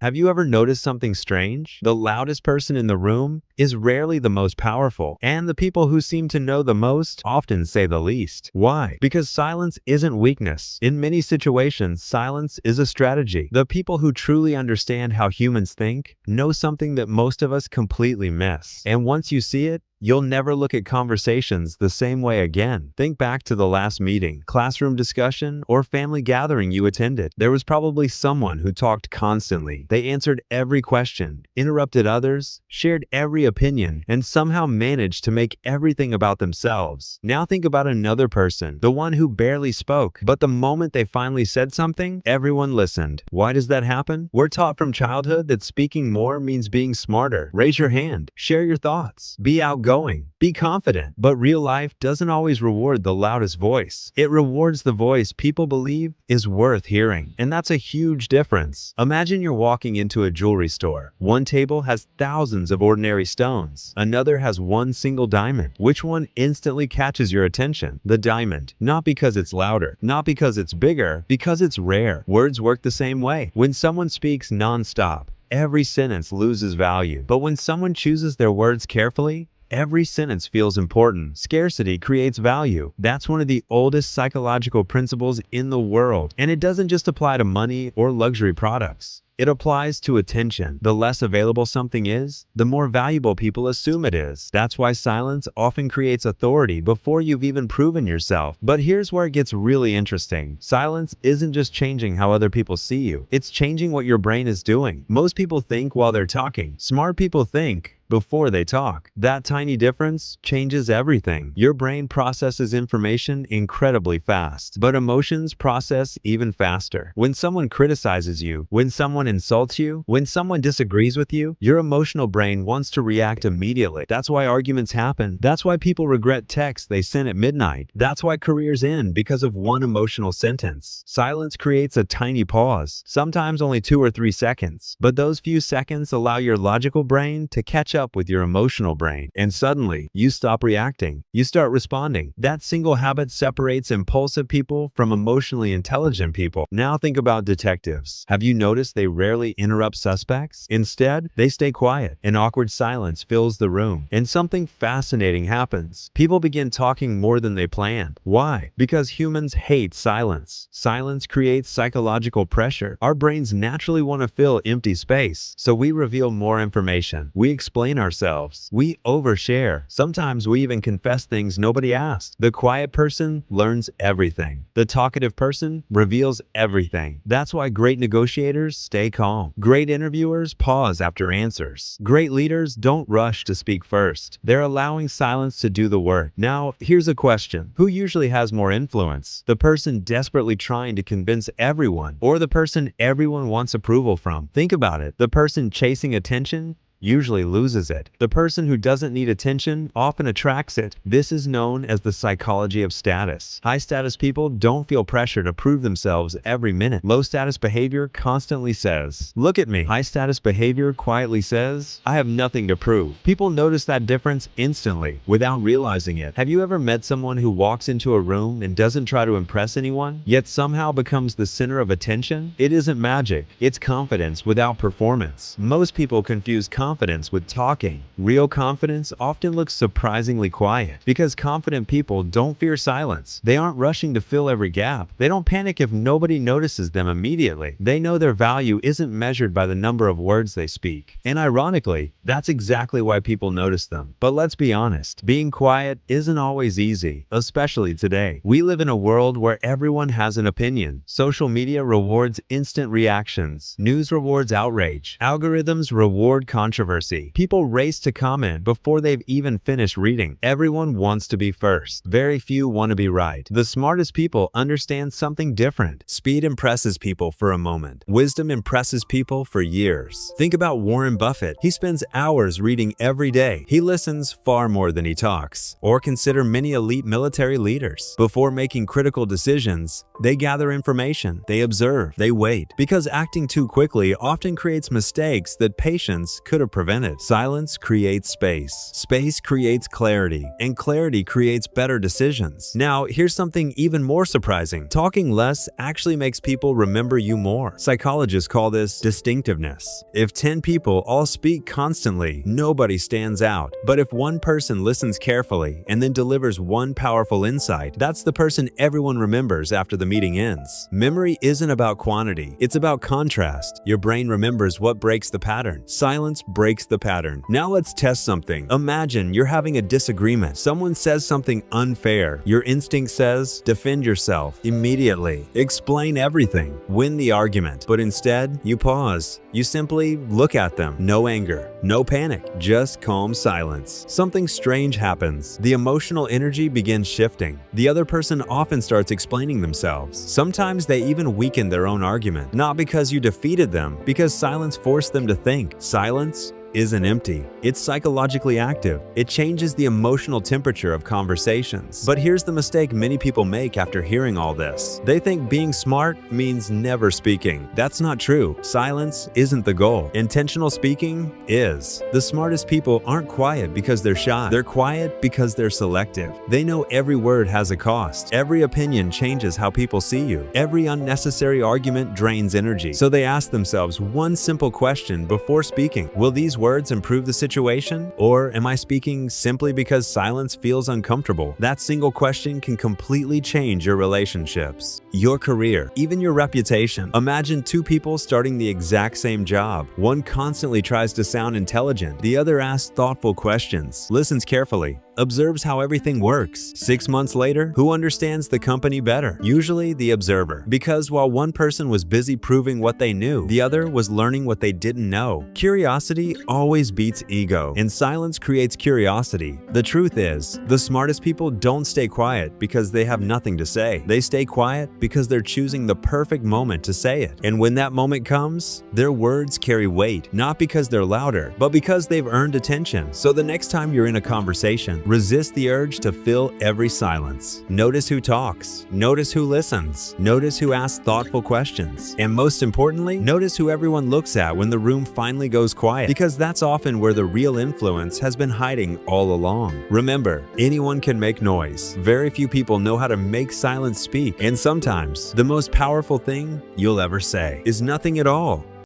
Have you ever noticed something strange? The loudest person in the room is rarely the most powerful, and the people who seem to know the most often say the least. Why? Because silence isn't weakness. In many situations, silence is a strategy. The people who truly understand how humans think know something that most of us completely miss. And once you see it, you'll never look at conversations the same way again. Think back to the last meeting, classroom discussion, or family gathering you attended. There was probably someone who talked constantly. They answered every question, interrupted others, shared every opinion, and somehow managed to make everything about themselves. Now think about another person, the one who barely spoke, but the moment they finally said something, everyone listened. Why does that happen? We're taught from childhood that speaking more means being smarter. Raise your hand, share your thoughts, be outgoing, be confident. But real life doesn't always reward the loudest voice. It rewards the voice people believe is worth hearing. And that's a huge difference. Imagine you're walking into a jewelry store. One table has thousands of ordinary stones. Another has one single diamond. Which one instantly catches your attention? The diamond. Not because it's louder, not because it's bigger, because it's rare. Words work the same way. When someone speaks non-stop, every sentence loses value. But when someone chooses their words carefully, every sentence feels important. Scarcity creates value. That's one of the oldest psychological principles in the world. And it doesn't just apply to money or luxury products. It applies to attention. The less available something is, the more valuable people assume it is. That's why silence often creates authority before you've even proven yourself. But here's where it gets really interesting. Silence isn't just changing how other people see you. It's changing what your brain is doing. Most people think while they're talking. Smart people think before they talk. That tiny difference changes everything. Your brain processes information incredibly fast, but emotions process even faster. When someone criticizes you, when someone insults you, when someone disagrees with you, your emotional brain wants to react immediately. That's why arguments happen. That's why people regret texts they sent at midnight. That's why careers end because of one emotional sentence. Silence creates a tiny pause, sometimes only 2 or 3 seconds, but those few seconds allow your logical brain to catch up with your emotional brain, and suddenly you stop reacting. You start responding. That single habit separates impulsive people from emotionally intelligent people. Now think about detectives. Have you noticed they rarely interrupt suspects? Instead, they stay quiet. An awkward silence fills the room, and something fascinating happens. People begin talking more than they planned. Why? Because humans hate silence. Silence creates psychological pressure. Our brains naturally want to fill empty space, so we reveal more information. We explain ourselves. We overshare. Sometimes we even confess things nobody asked. The quiet person learns everything. The talkative person reveals everything. That's why great negotiators stay calm. Great interviewers pause after answers. Great leaders don't rush to speak first. They're allowing silence to do the work. Now, here's a question. Who usually has more influence? The person desperately trying to convince everyone, or the person everyone wants approval from? Think about it. The person chasing attention usually loses it. The person who doesn't need attention often attracts it. This is known as the psychology of status. High status people don't feel pressure to prove themselves every minute. Low status behavior constantly says, "Look at me." High status behavior quietly says, "I have nothing to prove." People notice that difference instantly without realizing it. Have you ever met someone who walks into a room and doesn't try to impress anyone, yet somehow becomes the center of attention? It isn't magic. It's confidence without performance. Most people confuse confidence with talking. Real confidence often looks surprisingly quiet because confident people don't fear silence. They aren't rushing to fill every gap. They don't panic if nobody notices them immediately. They know their value isn't measured by the number of words they speak. And ironically, that's exactly why people notice them. But let's be honest, being quiet isn't always easy, especially today. We live in a world where everyone has an opinion. Social media rewards instant reactions. News rewards outrage. Algorithms reward controversy. People race to comment before they've even finished reading. Everyone wants to be first. Very few want to be right. The smartest people understand something different. Speed impresses people for a moment. Wisdom impresses people for years. Think about Warren Buffett. He spends hours reading every day. He listens far more than he talks. Or consider many elite military leaders. Before making critical decisions, they gather information, they observe, they wait. Because acting too quickly often creates mistakes that patience could have prevented. Silence creates space. Space creates clarity, and clarity creates better decisions. Now, here's something even more surprising. Talking less actually makes people remember you more. Psychologists call this distinctiveness. If 10 people all speak constantly, nobody stands out. But if one person listens carefully and then delivers one powerful insight, that's the person everyone remembers after the meeting ends. Memory isn't about quantity, it's about contrast. Your brain remembers what breaks the pattern. Silence breaks the pattern. Now let's test something. Imagine you're having a disagreement. Someone says something unfair. Your instinct says, defend yourself immediately. Explain everything. Win the argument. But instead, you pause. You simply look at them. No anger, no panic, just calm silence. Something strange happens. The emotional energy begins shifting. The other person often starts explaining themselves. Sometimes they even weaken their own argument. Not because you defeated them, because silence forced them to think. Silence isn't empty. It's psychologically active. It changes the emotional temperature of conversations. But here's the mistake many people make after hearing all this. They think being smart means never speaking. That's not true. Silence isn't the goal. Intentional speaking is. The smartest people aren't quiet because they're shy. They're quiet because they're selective. They know every word has a cost. Every opinion changes how people see you. Every unnecessary argument drains energy. So they ask themselves one simple question before speaking. Will these words improve the situation? Or am I speaking simply because silence feels uncomfortable? That single question can completely change your relationships, your career, even your reputation. Imagine two people starting the exact same job. One constantly tries to sound intelligent. The other asks thoughtful questions, listens carefully, observes how everything works. 6 months later, who understands the company better? Usually the observer. Because while one person was busy proving what they knew, the other was learning what they didn't know. Curiosity always beats ego, and silence creates curiosity. The truth is, the smartest people don't stay quiet because they have nothing to say. They stay quiet because they're choosing the perfect moment to say it. And when that moment comes, their words carry weight, not because they're louder, but because they've earned attention. So the next time you're in a conversation, resist the urge to fill every silence. Notice who talks. Notice who listens. Notice who asks thoughtful questions. And most importantly, notice who everyone looks at when the room finally goes quiet, because that's often where the real influence has been hiding all along. Remember, anyone can make noise. Very few people know how to make silence speak. And sometimes, the most powerful thing you'll ever say is nothing at all.